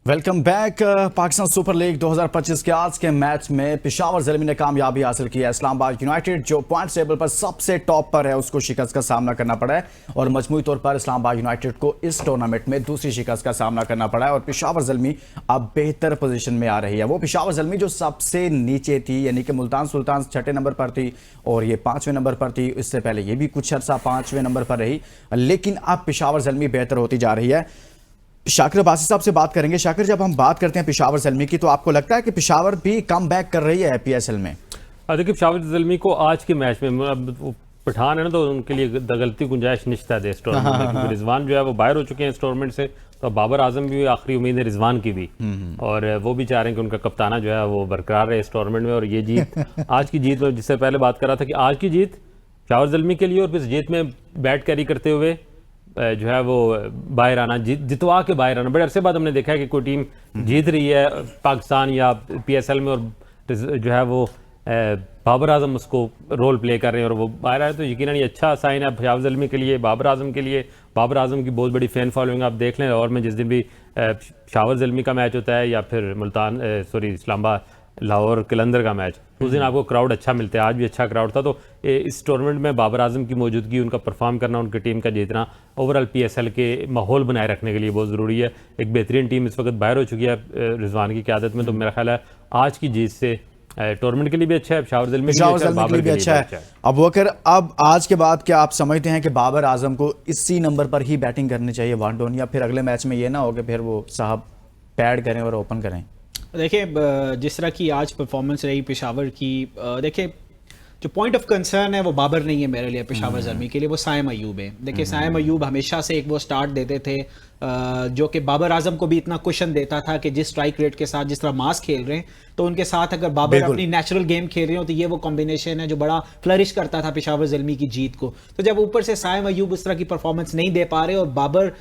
Welcome back. Pakistan super league 2025 के आज के मैच में पेशावर ज़ल्मी ने कामयाबी हासिल की है। इस्लामाबाद यूनाइटेड जो पॉइंट टेबल पर सबसे टॉप पर है उसको शिकस्त का सामना करना पड़ा है और मजमूई तौर पर इस्लामाबाद यूनाइटेड को इस टूर्नामेंट में दूसरी शिकस्त का सामना करना पड़ा है और पेशावर ज़ल्मी अब बेहतर पोजीशन में आ रही है। वो पेशावर ज़ल्मी जो सबसे नीचे थी, यानी कि मुल्तान सुल्तान 6ठे नंबर पर थी और ये 5वें नंबर पर थी। इससे पहले ये भी कुछ अर्सा 5वें नंबर पर रही, लेकिन अब पेशावर ज़ल्मी बेहतर होती जा रही है। शाकिर अब्बासी साहब से बात करेंगे। शाकिर, जब हम बात करते हैं पेशावर ज़ल्मी की, तो आपको लगता है कि पेशावर भी कम बैक कर रही है पीएसएल में? देखिए, पेशावर ज़ल्मी को आज के मैच में, अब पठान है ना, तो उनके लिए गलती गुंजाइश निश्चित है इस टूर्नामेंट में, क्योंकि रिजवान जो है वो बाहर हो चुके हैं इस टूर्नामेंट से। तो बाबर आजम भी आखिरी उम्मीद है रिजवान की भी, और वो भी चाह रहे हैं कि उनका कप्ताना जो है वो बरकरार रहे इस टूर्नामेंट में। और ये जीत आज की जीत में, जिससे पहले बात कर रहा था कि आज की जीत पेशावर ज़ल्मी के लिए, और फिर जीत में बैट कैरी करते हुए जो है वो बाहर आना, जितवा के बाहर आना। बड़े अरसे बाद हमने देखा है कि कोई टीम जीत रही है पाकिस्तान या पीएसएल में, और जो है वो बाबर आजम उसको रोल प्ले कर रहे हैं और वो बाहर आए, तो यकीनन ये अच्छा साइन है पेशावर ज़ल्मी के लिए, बाबर आजम के लिए। बाबर आजम की बहुत बड़ी फ़ैन फॉलोइंग आप देख लें, और में जिस दिन भी पेशावर ज़ल्मी का मैच होता है या फिर इस्लामाबाद लाहौर कलंदर का मैच, उस दिन आपको क्राउड अच्छा मिलता है। आज भी अच्छा क्राउड था। तो इस टूर्नामेंट में बाबर आजम की मौजूदगी, उनका परफॉर्म करना, उनकी टीम का जीतना ओवरऑल पीएसएल के माहौल बनाए रखने के लिए बहुत ज़रूरी है। एक बेहतरीन टीम इस वक्त बाहर हो चुकी है रिजवान की क़यादत में, तो मेरा ख्याल है आज की जीत से टूर्नामेंट के लिए भी अच्छा है, पेशावर ज़ल्मी के लिए भी अच्छा है। अब वकर, अब आज के बाद क्या आप समझते हैं कि बाबर आजम को इसी नंबर पर ही बैटिंग करनी चाहिए वन डाउन, या फिर अगले मैच में ये ना हो कि फिर वो साहब पैड करें और ओपन करें? देखिए, जिस तरह की आज परफॉर्मेंस रही पेशावर की, देखिए जो पॉइंट ऑफ कंसर्न है वो बाबर नहीं है मेरे लिए पेशावर ज़ल्मी के लिए, वो साइम अयूब है। देखिए, साइम अयूब हमेशा से एक वो स्टार्ट देते थे जो कि बाबर आजम को भी इतना कुशन देता था कि जिस स्ट्राइक रेट के साथ, जिस तरह मास खेल रहे हैं, तो उनके साथ अगर बाबर अपनी नेचुरल गेम खेल रहे हो तो ये वो कॉम्बिनेशन है जो बड़ा फ्लरिश करता था पेशावर ज़ल्मी की जीत को। तो जब ऊपर से साइम अयूब उस तरह की परफॉर्मेंस नहीं दे पा रहे और बाबर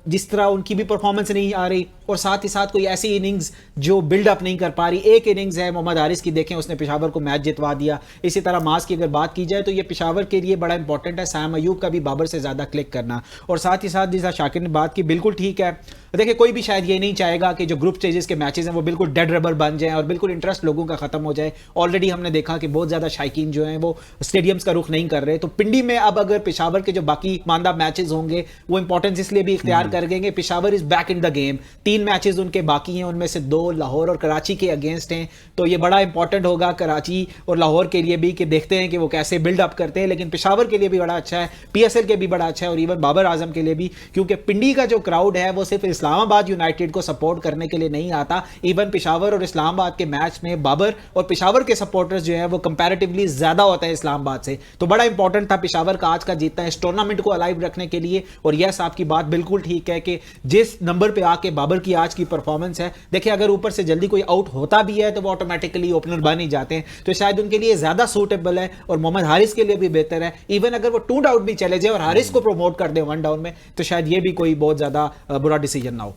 जिस तरह उनकी भी परफॉर्मेंस नहीं आ रही, और साथ ही साथ कोई ऐसी इनिंग्स जो बिल्डअप नहीं कर पा रही। एक इनिंग्स है मोहम्मद हारिस की, देखें उसने पेशावर को मैच जितवा दिया। इसी तरह मास की अगर बात की जाए तो ये पेशावर के लिए बड़ा इंपॉर्टेंट है साइम अयूब का भी बाबर से ज़्यादा क्लिक करना। और साथ ही साथ जिस शाकिर ने बात की, बिल्कुल ठीक है। देखिए, कोई भी शायद ये नहीं चाहेगा कि जो ग्रुप स्टेजेस के मैचेस हैं वो बिल्कुल डेड रबर बन जाएं और बिल्कुल इंटरेस्ट लोगों का खत्म हो जाए। ऑलरेडी हमने देखा कि बहुत ज़्यादा शायकीन जो हैं वो स्टेडियम्स का रुख नहीं कर रहे। तो पिंडी में अब अगर पेशावर के जो बाकी मानदा मैचेस होंगे वो इंपॉर्टेंस इसलिए भी इख्तियार कर देंगे, Peshawar is back in the game. 3 matches उनके बाकी हैं, उनमें से 2 लाहौर और कराची के अगेंस्ट हैं। तो ये बड़ा इंपॉर्टेंट होगा कराची और लाहौर के लिए भी कि देखते हैं कि वो कैसे बिल्डअप करते हैं। लेकिन पेशावर के लिए भी बड़ा अच्छा है, पीएसएल के भी बड़ा अच्छा है, और इवन बाबर आजम के लिए भी, क्योंकि पिंडी का जो क्राउड है वो सिर्फ इस्लामाबाद यूनाइटेड को सपोर्ट करने के लिए नहीं आता। इवन पेशावर और इस्लामाबाद के मैच में बाबर और पेशावर के सपोर्टर्स जो है वो कंपैरेटिवली ज्यादा होता है इस्लामाबाद से। तो बड़ा इंपॉर्टेंट था पेशावर का आज का जीतना इस टूर्नामेंट को अलाइव रखने के लिए। और यस, आपकी बात बिल्कुल ठीक है कि जिस नंबर पे आके बाबर की आज की परफॉर्मेंस है, देखिए अगर ऊपर से जल्दी कोई आउट होता भी है तो वो ऑटोमेटिकली ओपनर बन ही जाते हैं, तो शायद उनके लिए ज्यादा सूटेबल है। और मोहम्मद हारिस के लिए भी बेहतर है। इवन अगर वो 2 आउट भी चले जाए और हारिस को प्रमोट कर दे 1 डाउन में, तो शायद ये भी कोई बहुत ज्यादा बुरा डिसीजन ना हो।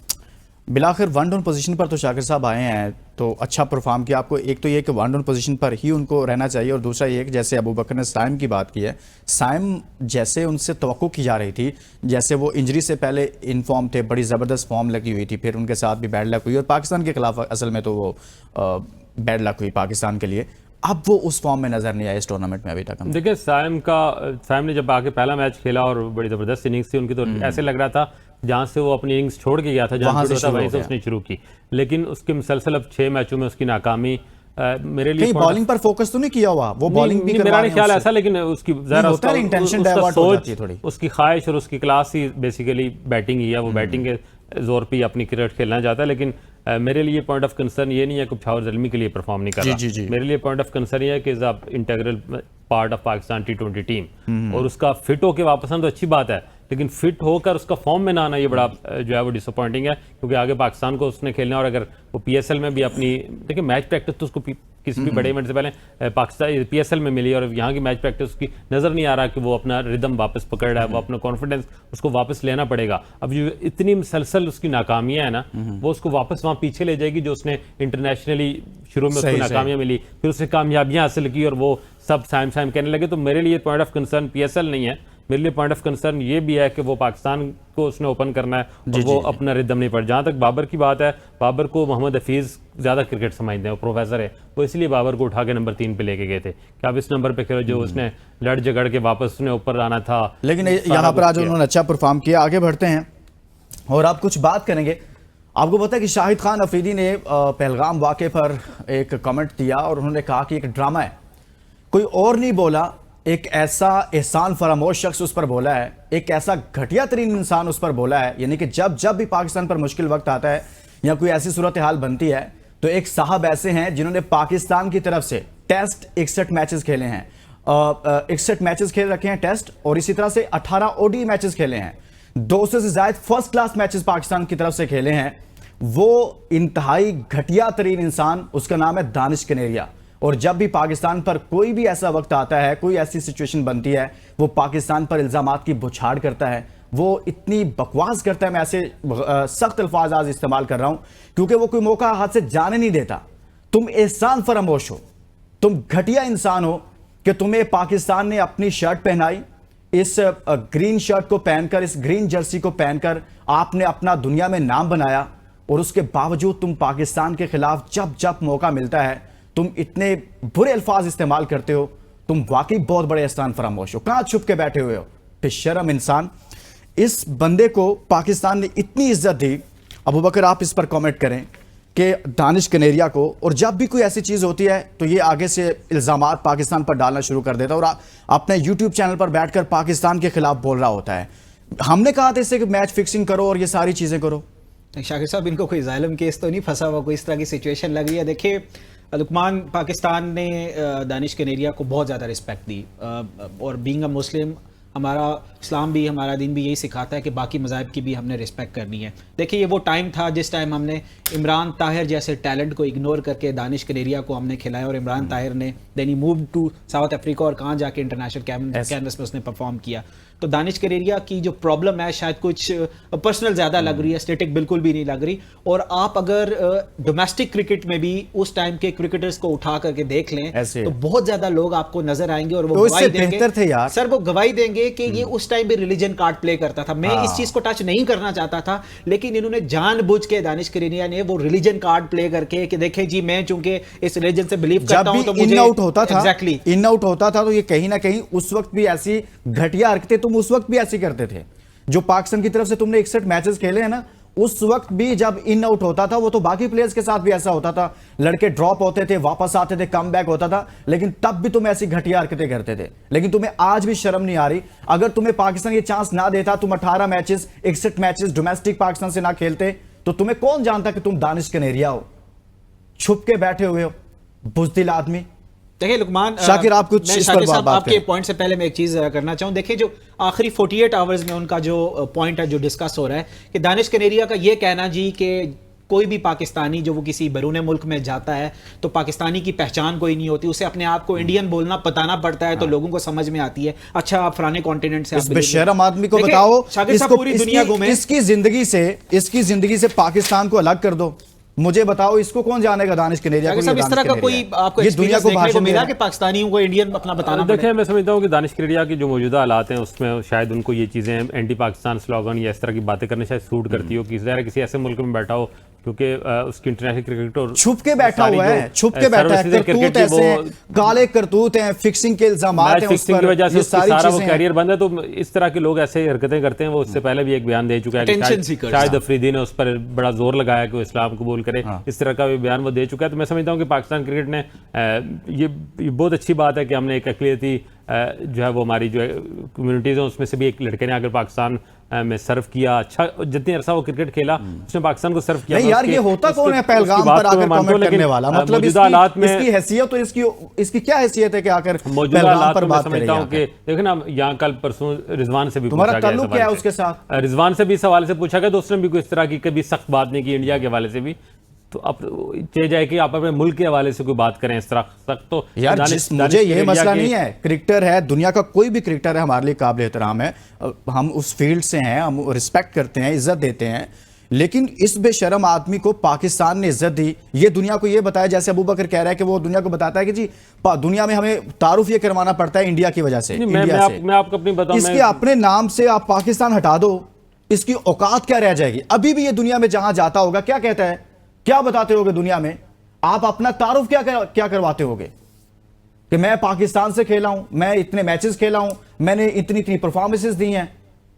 बिलाखिर 1 डाउन पोजीशन पर तो शाकिर साहब आए हैं, तो अच्छा परफॉर्म किया। आपको एक तो ये कि 1 डाउन पोजीशन पर ही उनको रहना चाहिए, और दूसरा ये कि जैसे अबू बकर ने साइम की बात की है, साइम जैसे उनसे तवक्को की जा रही थी, जैसे वो इंजरी से पहले इन फॉर्म थे, बड़ी ज़बरदस्त फॉर्म लगी हुई थी, फिर उनके साथ भी बैड लक हुई और पाकिस्तान के खिलाफ असल में तो वो बैड लक हुई पाकिस्तान के लिए। अब वो उस फॉर्म में नजर नहीं आया इस टूर्नामेंट में अभी तक। देखिए, साइम ने जब आके पहला मैच खेला और बड़ी ज़बरदस्त इनिंग्स थी उनकी, तो ऐसे लग रहा था जहाँ से वो अपनी इनिंग्स छोड़ के गया था, जहाँ से वहीं से उसने शुरू की। लेकिन उसके मुसलसल अब 6 मैचों में उसकी नाकामी मेरे लिए बॉलिंग पर फोकस तो नहीं किया हुआ, वो बॉलिंग भी मेरा नहीं ख्याल ऐसा, लेकिन उसकी सोच, उसकी ख्वाहिश और उसकी क्लास ही बेसिकली बैटिंग ही है। वो बैटिंग के जोर पे अपनी क्रिकेट खेलना चाहता है। लेकिन मेरे लिए पॉइंट ऑफ कंसर्न ये नहीं है कि पेशावर ज़ल्मी के लिए परफॉर्म नहीं कर रहा। मेरे लिए पॉइंट ऑफ कंसर्न ये है कि is a integral part of Pakistan T20 team, और उसका फिट होकर वापस आना तो अच्छी बात है, लेकिन फिट होकर उसका फॉर्म में ना आना ये बड़ा जो है वो डिसअपॉइंटिंग है, क्योंकि आगे पाकिस्तान को उसने खेलना। और अगर वो पीएसएल में भी अपनी, देखिए मैच प्रैक्टिस तो उसको किसी भी बड़े इवेंट से पहले पाकिस्तान पीएसएल में मिली, और यहाँ की मैच प्रैक्टिस उसकी नज़र नहीं आ रहा कि वो अपना रिदम वापस पकड़ रहा है, वो अपना कॉन्फिडेंस उसको वापस लेना पड़ेगा। अब जो इतनी मुसलसल उसकी नाकामियाँ है ना, वो उसको वापस वहाँ पीछे ले जाएगी जो उसने इंटरनेशनली शुरू में उसको नाकामियाँ मिली, फिर उसने कामयाबियाँ हासिल की और वो सब साइम कहने लगे। तो मेरे लिए पॉइंट ऑफ कंसर्न पीएसएल नहीं है, मेरे लिए पॉइंट ऑफ कंसर्न ये भी है कि वो पाकिस्तान को उसने ओपन करना है और वो अपना रिदम नहीं पड़। जहाँ तक बाबर की बात है, बाबर को मोहम्मद हफीज़ ज़्यादा क्रिकेट समझते हैं, वो प्रोफेसर है, वो इसलिए बाबर को उठा के नंबर 3 पे लेके गए थे कि आप इस नंबर पे खेलो, जो उसने लड़ झगड़ के वापस उसने ऊपर आना था। लेकिन यहाँ पर आज उन्होंने अच्छा परफॉर्म किया। आगे बढ़ते हैं और आप कुछ बात करेंगे। आपको पता है कि शाहिद खान अफरीदी ने पहलगाम वाक़े पर एक कमेंट दिया और उन्होंने कहा कि एक ड्रामा है, कोई और नहीं बोला, एक ऐसा एहसान फरामोश शख्स उस पर बोला है, एक ऐसा घटिया तरीन इंसान उस पर बोला है। यानी कि जब जब भी पाकिस्तान पर मुश्किल वक्त आता है या कोई ऐसी सूरत हाल बनती है तो एक साहब ऐसे हैं जिन्होंने पाकिस्तान की तरफ से टेस्ट 61 मैचेस खेले हैं, 61 मैचेस खेल रखे हैं टेस्ट, और इसी तरह से 18 ओडी मैचेस खेले हैं, 200 से ज्यादा फर्स्ट क्लास मैचेस पाकिस्तान की तरफ से खेले हैं। वो इंतहाई घटिया तरीन इंसान, उसका नाम है दानिश कनेरिया। और जब भी पाकिस्तान पर कोई भी ऐसा वक्त आता है, कोई ऐसी सिचुएशन बनती है, वो पाकिस्तान पर इल्जामात की बुछाड़ करता है, वो इतनी बकवास करता है। मैं ऐसे सख्त अल्फाज आज इस्तेमाल कर रहा हूं क्योंकि वो कोई मौका हाथ से जाने नहीं देता। तुम एहसान फरामोश हो, तुम घटिया इंसान हो कि तुम्हें पाकिस्तान ने अपनी शर्ट पहनाई, इस ग्रीन शर्ट को पहनकर, इस ग्रीन जर्सी को पहनकर आपने अपना दुनिया में नाम बनाया, और उसके बावजूद तुम पाकिस्तान के खिलाफ जब जब मौका मिलता है तुम इतने बुरे अल्फाज इस्तेमाल करते हो। तुम वाकई बहुत बड़े एहसान फरामोश हो। कहां छुप के बैठे हुए हो, बेशर्म इंसान। इस बंदे को पाकिस्तान ने इतनी इज्जत दी। अबू बकर, आप इस पर कमेंट करें कि दानिश कनेरिया को, और जब भी कोई ऐसी चीज़ होती है तो ये आगे से इल्ज़ामात पाकिस्तान पर डालना शुरू कर देता है और अपने यूट्यूब चैनल पर बैठकर पाकिस्तान के खिलाफ बोल रहा होता है। हमने कहा था इससे कि मैच फिक्सिंग करो और ये सारी चीज़ें करो। शाकिर साहब, इनको कोई जालिम केस तो नहीं फंसा हुआ, कोई इस तरह की सिचुएशन लग रही है? देखिए, लुकमान, पाकिस्तान ने दानिश कनेरिया को बहुत ज़्यादा रिस्पेक्ट दी, और बीइंग अ मुस्लिम, हमारा इस्लाम भी, हमारा दीन भी यही सिखाता है कि बाकी मज़ाहिब की भी हमने रिस्पेक्ट करनी है। देखिए, ये वो टाइम था जिस टाइम हमने इमरान ताहिर जैसे टैलेंट को इग्नोर करके दानिश कनेरिया को हमने खिलाया, और इमरान ताहिर ने then he move to South Africa, और कहाँ जाके इंटरनेशनल कैनवस में उसने परफॉर्म किया। तो दानिश कनेरिया की जो प्रॉब्लम है शायद कुछ पर्सनल ज़्यादा लग रही है, स्टेटिक बिल्कुल भी नहीं लग रही। और आप अगर डोमेस्टिक क्रिकेट में भी उस टाइम के क्रिकेटर्स को उठा करके देख लें तो बहुत ज़्यादा लोग आपको नजर आएंगे, और वो तो गवाही देंगे थे यार। सर, वो गवाही देंगे कि ये उस टाइम भी रिलीजन कार्ड प्ले करता था। मैं इस चीज को टच नहीं करना चाहता था, लेकिन इन्होंने जानबूझ के, दानिश कनेरिया ने वो रिलीजन कार्ड प्ले करके कि देखें जी, मैं चूंकि इस रिलीजन से बिलीव करता हूं तो मुझे इन आउट होता था, एग्जैक्टली इन आउट होता था, तो ये कहीं ना कहीं उस वक्त भी ऐसी घटिया हरकतें तुम उस वक्त भी ऐसी करते थे। जो पाकिस्तान की तरफ से तुमने 61 मैचेस खेले हैं ना, उस वक्त भी जब इन आउट होता था, वो तो बाकी प्लेयर्स के साथ भी ऐसा होता था। लड़के ड्रॉप होते थे, वापस आते थे, कम बैक होता था, लेकिन तब भी तुम ऐसी घटिया हरकतें करते थे। लेकिन तुम्हें आज भी शर्म नहीं आ रही? अगर तुम्हें पाकिस्तान ये चांस ना देता, तुम 18 मैचेस 61 मैचेस डोमेस्टिक पाकिस्तान से ना खेलते, तो तुम्हें कौन जानता कि तुम दानिश कनेरिया हो? छुप के बैठे हुए हो, बुज़दिल आदमी। देखिए लुकमान, शाकिर, आप कुछ इस पर बात आपके पॉइंट से पहले मैं एक चीज करना चाहूं। देखिए, जो आखिरी 48 आवर्स में उनका जो पॉइंट है, जो डिस्कस हो रहा है, कि दानिश कनेरिया का ये कहना जी कि कोई भी पाकिस्तानी जो वो किसी बैरून मुल्क में जाता है तो पाकिस्तानी की पहचान कोई नहीं होती, उसे अपने आप को इंडियन बोलना बताना पड़ता है, तो लोगों को समझ में आती है। अच्छा, आप फलाने कॉन्टिनेंट से, इस बेशरम आदमी को बताओ, पूरी दुनिया घूमे, इसकी जिंदगी से पाकिस्तान को अलग कर दो। मुझे बताओ, इसको कौन जानेगा दानिश कनेरिया को? इस तरह का कोई आपको ये दुनिया को भाषण मिला कि पाकिस्तानियों को इंडियन अपना बताना? देखिए, मैं समझता हूँ कि दानिश कनेरिया की जो मौजूदा हालात हैं उसमें शायद उनको ये चीज़ें एंटी पाकिस्तान स्लोगन या इस तरह की बातें करने शायद सूट करती हो, कि किसी ऐसे मुल्क में बैठा हो, क्योंकि उसकी इंटरनेशनल क्रिकेट और छुप के बैठा हुआ है, छुप के बैठा है, करतूत ऐसे हैं, काले करतूत हैं, फिक्सिंग के इल्जामात हैं, फिक्सिंग की वजह से सारा वो कैरियर बंद है। तो इस तरह के लोग ऐसे हरकतें करते हैं। वो उससे पहले भी एक बयान दे चुका है कि शाहिद अफरीदी ने उस पर बड़ा जोर लगाया कि वो इस्लाम कबूल करे, इस तरह का भी बयान वो दे चुका है। तो मैं समझता हूँ कि पाकिस्तान क्रिकेट ने ये बहुत अच्छी बात है कि हमने एक अक़लियती जो है वो हमारी जो कम्युनिटीज़ हैं उसमें से भी एक लड़के ने आकर पाकिस्तान में सर्व किया। अच्छा, जितनी अरसा वो क्रिकेट खेला उसने पाकिस्तान को सर्व किया। नहीं यार, ये होता कौन है पहलगाम पर आकर कमेंट करने वाला? मतलब इसकी हैसियत, तो इसकी क्या हैसियत है कि आकर मौजूदा हालात पर बात समझता हूँ कि देखो ना, यहाँ कल परसों रिजवान से भी तुम्हारा ताल्लुक क्या है उसके साथ? रिजवान से भी इस हवाले से पूछा गया तो उसने भी कोई इस तरह की कभी सख्त बात नहीं की इंडिया के हवाले से भी। तो अब चाहे जाए कि आप अपने मुल्क के हवाले से कोई बात करें इस तरह सख्त, तो यार मुझे ये मसला नहीं है। क्रिकेटर है, दुनिया का कोई भी क्रिकेटर है, हमारे लिए काबिल एहतराम है, हम उस फील्ड से हैं, हम रिस्पेक्ट करते हैं, इज्जत देते हैं। लेकिन इस बेशरम आदमी को पाकिस्तान ने इज्जत दी, ये दुनिया को ये बताया, जैसे अबू बकर कह रहा है कि वो दुनिया को बताता है कि जी दुनिया में हमें तारुफ ये करवाना पड़ता है इंडिया की वजह से। मैं आपको अपनी बताऊं, इसके अपने नाम से आप पाकिस्तान हटा दो, इसकी औकात क्या रह जाएगी? अभी भी ये दुनिया में जहां जाता होगा क्या कहता है, क्या बताते होगे दुनिया में? आप अपना तारुफ क्या करवाते होगे कि मैं पाकिस्तान से खेला हूं, मैं इतने मैचेस खेला हूं, मैंने इतनी परफॉर्मेंसेस दी हैं।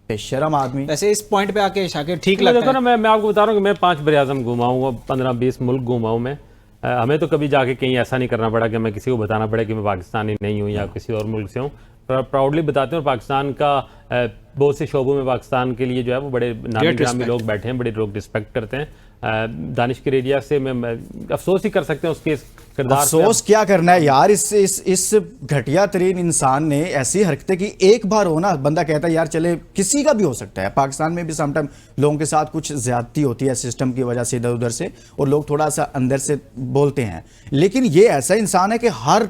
बेशरम आदमी। वैसे इस पॉइंट पे आके शाकिर ठीक लगता है ना, मैं आपको बता रहा हूँ कि मैं 5 बरे-ए-आज़म घुमा हूँ, 15-20 मुल्क घुमा हूँ मैं। हमें तो कभी जाके कहीं ऐसा नहीं करना पड़ा कि मैं किसी को बताना पड़े कि मैं पाकिस्तानी नहीं हूँ या किसी और मुल्क से हूँ। प्राउडली बताते हैं, और पाकिस्तान का बहुत से शोबों में पाकिस्तान के लिए जो है वो बड़े नामी गिरामी लोग बैठे हैं, बड़े लोग रिस्पेक्ट करते हैं। दानिश के एरिया से मैं अफसोस ही कर सकते हैं उसके किरदार। अफसोस क्या करना है यार, इस घटिया तरीन इंसान ने ऐसी हरकतें की। एक बार हो ना, बंदा कहता है यार चले, किसी का भी हो सकता है। पाकिस्तान में भी समटाइम लोगों के साथ कुछ ज्यादती होती है सिस्टम की वजह से, इधर उधर से, और लोग थोड़ा सा अंदर से बोलते हैं। लेकिन ये ऐसा इंसान है कि हर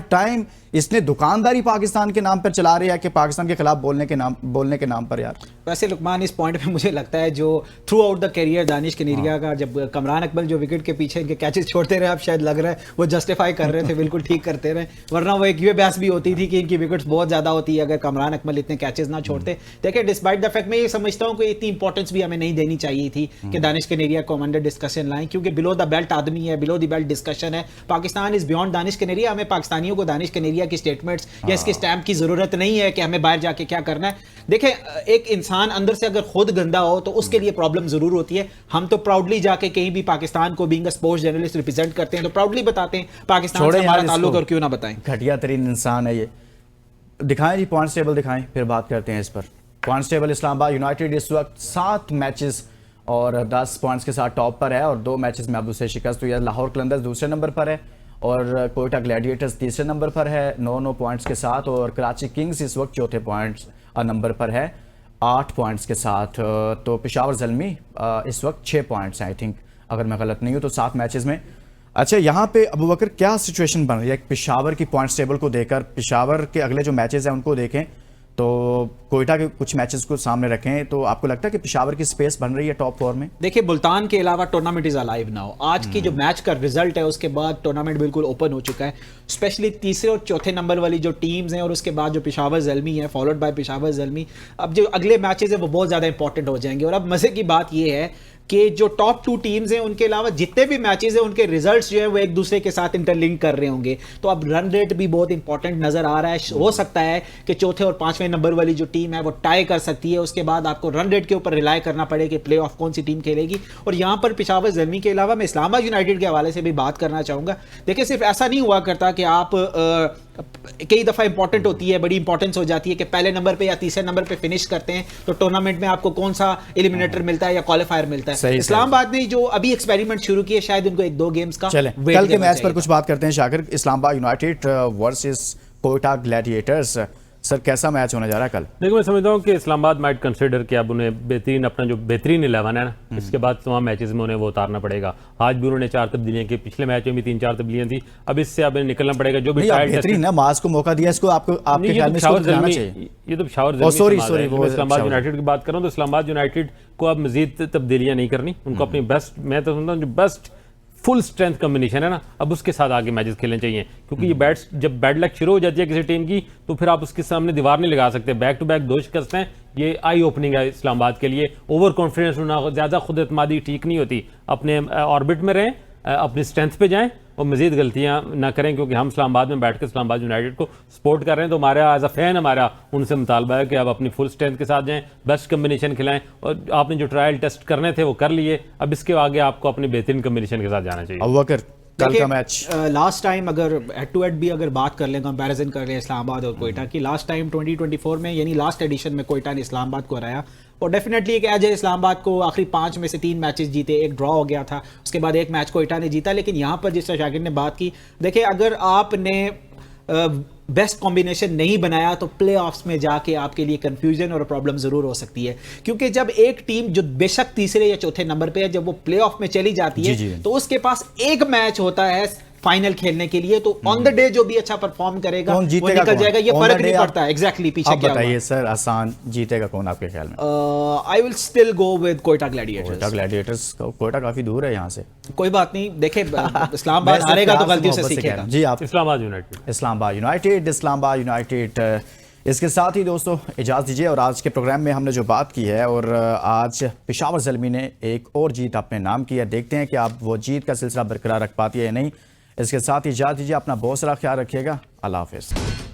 टाइम इसने दुकानदारी पाकिस्तान के नाम पर चला रही है कि पाकिस्तान के खिलाफ बोलने के नाम पर। यार वैसे लुकमान इस पॉइंट पे मुझे लगता है जो through out the career Danish Kaneria का, जब कमरान अकमल जो विकेट के पीछे इनके कैचेस छोड़ते रहे, अब शायद लग रहा है वो जस्टिफाई कर रहे थे, बिल्कुल ठीक करते रहे। वरना वो एक ये बहस भी होती थी कि इनकी विकेट्स बहुत ज्यादा होती है अगर कमरान अकमल इतने कैचेस ना छोड़ते। देखिए डिस्पाइट द फैक्ट मैं ये समझता हूँ कि इतनी इंपॉर्टेंस भी हमें नहीं देनी चाहिए थी कि दानिश कनेरिया को अंडर डिस्कशन लाएं, क्योंकि बिलो द बेल्ट आदमी है, बिलो द बेल्ट डिस्कशन है। Pakistan is beyond Danish Kaneria. हमें पाकिस्तानियों को दानिश कनेरिया की स्टेटमेंट्स या इसके स्टैम्प की जरूरत नहीं है कि हमें बाहर जाके क्या करना है। देखिए एक इंसान अंदर से अगर खुद गंदा हो तो उसके लिए प्रॉब्लम जरूर होती है। हम तो प्राउडली जाके कहीं भी पाकिस्तान को being a sports journalist represent करते हैं तो प्राउडली बताते हैं पाकिस्तान से हमारा ताल्लुक, और क्यों ना बताएं। घटिया तरीन इंसान है ये। दिखाएं जी पॉइंट्स टेबल दिखाएं, फिर बात करते हैं इस पर। पॉइंट्स टेबल इस्लामाबाद यूनाइटेड इस वक्त 7 मैचेस और 10 पॉइंट्स के साथ टॉप पर है, और 2 मैचेस में अब उसे शिकस्त हुई है। लाहौर कलंदर्स दूसरे नंबर पर है और कोयटा ग्लैडिएटर्स तीसरे नंबर पर है 9 पॉइंट्स के साथ, और कराची किंग्स इस वक्त चौथे नंबर पर है 8 पॉइंट्स के साथ। तो पेशावर ज़ल्मी इस वक्त 6 पॉइंट्स हैं, आई थिंक, अगर मैं गलत नहीं हूँ तो 7 मैचेस में। अच्छा, यहाँ पे अबू बकर क्या सिचुएशन बन रही है पेशावर की पॉइंट्स टेबल को देखकर? पेशावर के अगले जो मैचेस हैं उनको देखें तो कोयटा के कुछ मैचेस को सामने रखें, तो आपको लगता है कि पेशावर की स्पेस बन रही है टॉप 4 में? देखिए मुल्तान के अलावा टूर्नामेंट इज अलाइव नाउ। आज की जो मैच का रिजल्ट है उसके बाद टूर्नामेंट बिल्कुल ओपन हो चुका है। स्पेशली तीसरे और चौथे नंबर वाली जो टीम्स हैं और उसके बाद जो पेशावर ज़ल्मी है फॉलोड बाय पेशावर ज़ल्मी, अब जो अगले मैचेस है वो बहुत ज़्यादा इंपॉर्टेंट हो जाएंगे। और अब मज़े की बात ये है कि जो टॉप 2 टीम्स हैं उनके अलावा जितने भी मैचेस हैं उनके रिजल्ट्स जो है वो एक दूसरे के साथ इंटरलिंक कर रहे होंगे। तो अब रन रेट भी बहुत इंपॉर्टेंट नजर आ रहा है। हो सकता है कि चौथे और 5वें नंबर वाली जो टीम है वो टाई कर सकती है, उसके बाद आपको रन रेट के ऊपर रिलाई करना पड़े कि प्ले ऑफ कौन सी टीम खेलेगी। और यहाँ पर पेशावर ज़ल्मी के अलावा मैं इस्लामाबाद यूनाइटेड के हवाले से भी बात करना चाहूँगा। देखिए सिर्फ ऐसा नहीं हुआ करता कि आप कई दफ़ा इंपॉर्टेंट होती है, बड़ी इंपॉर्टेंस हो जाती है कि पहले नंबर पे या तीसरे नंबर पे फिनिश करते हैं तो टूर्नामेंट में आपको कौन सा एलिमिनेटर मिलता है या क्वालिफायर मिलता है। इस्लामाबाद ने जो अभी एक्सपेरिमेंट शुरू किए, शायद उनको 1-2 गेम्स का चले कल के मैच पर कुछ बात करते हैं। Shakir, Islamabad United versus Quetta Gladiators, sir कैसा मैच होने जा रहा है कल? देखो मैं समझता हूँ कि इस्लामाबाद माइट कंसिडर कि अब उन्हें बेहतरीन अपना जो बेहतरीन 11 है ना, इसके बाद तमाम मैचेस में उन्हें वो उतारना पड़ेगा। आज भी उन्होंने 4 तब्दीलियां की, पिछले मैच में भी 3-4 तब्दीलियां थी। अब इससे अब निकलना पड़ेगा। जो भी बेहतरीन है, माज को मौका दिया इसको, आपको आपके ख्याल में इसको दिखाना चाहिए। ये तो पेशावर ज़ल्मी इस्लामाबाद यूनाइटेड की बात करूँ तो इस्लामाबाद यूनाइटेड को अब मजीद तब्दीलियां नहीं करनी, उनको अपनी बेस्ट, मैं तो समझता हूँ जो बेस्ट फुल स्ट्रेंथ कॉम्बिनेशन है ना, अब उसके साथ आगे मैचेस खेलने चाहिए। क्योंकि ये जब बैड लक शुरू हो जाती है किसी टीम की तो फिर आप उसके सामने दीवार नहीं लगा सकते। बैक टू बैक 2 शिकस्तें हैं, ये आई ओपनिंग है इस्लामाबाद के लिए। ओवर कॉन्फिडेंस होना, ज़्यादा खुद एतमादी ठीक नहीं होती। अपने ऑर्बिट में रहें, अपनी स्ट्रेंथ पे जाएं और मजीद गलतियां ना करें, क्योंकि हम इस्लामाबाद में बैठ कर इस्लामाबाद यूनाइटेड को सपोर्ट कर रहे हैं। तो हमारा एज अ फैन हमारा उनसे मुतालबा है कि आप अपनी फुल स्ट्रेंथ के साथ जाएं, बेस्ट कम्बिनेशन खिलाएं। और आपने जो ट्रायल टेस्ट करने थे वो कर लिए, अब इसके आगे आपको अपनी बेहतरीन कम्बिनेशन के साथ जाना चाहिए। अबू बकर, कल का मैच लास्ट टाइम अगर हेड टू हेड भी अगर बात कर लें, कंपैरिजन कर लें इस्लामाबाद और कोयटा की, लास्ट टाइम 2024 में यानी लास्ट एडिशन में कोयटा ने इस्लामाबाद को हराया। और डेफिनेटली एक एज है इस्लामाबाद को, आखिरी 5 में से 3 मैचेस जीते, एक ड्रॉ हो गया था, उसके बाद एक मैच कोयटा ने जीता। लेकिन यहाँ पर जिस तरह शाकिर ने बात की, देखिए अगर आपने बेस्ट कॉम्बिनेशन नहीं बनाया तो प्लेऑफ्स में जाके आपके लिए कंफ्यूजन और प्रॉब्लम जरूर हो सकती है। क्योंकि जब एक टीम जो बेशक तीसरे या चौथे नंबर पे है, जब वो प्लेऑफ में चली जाती है तो उसके पास एक मैच होता है फाइनल खेलने के लिए, तो ऑन द डे जो भी अच्छा परफॉर्म करेगा कौन वो जीतेगा, निकल जाएगा, ये On फर्क the नहीं day पड़ता है एग्जैक्टली पीछे आप क्या हुआ। बताइए सर, आसान जीतेगा कौन आपके ख्याल में? I will still go with Quetta Gladiators. Quetta Gladiators, Quetta काफी दूर है यहाँ से। कोई बात नहीं, देखे इस्लामाबाद वैसे हारेगा तो प्यार से गलतियों से मोहब्बत सीखेगा। कहना। जी आप इस्लामाबाद यूनाइटेड। इस्लामाबाद यूनाइटेड। इसके साथ ही दोस्तों इजाज़त दीजिए, और आज के प्रोग्राम में हमने जो बात की है, और आज पेशावर ज़ल्मी ने एक और जीत अपने नाम की है। देखते हैं कि आप वो जीत का सिलसिला बरकरार रख पाती है या नहीं। इसके साथ ही इजाज़त दीजिए, अपना बहुत सारा ख्याल रखिएगा। अल्लाह हाफ़िज़।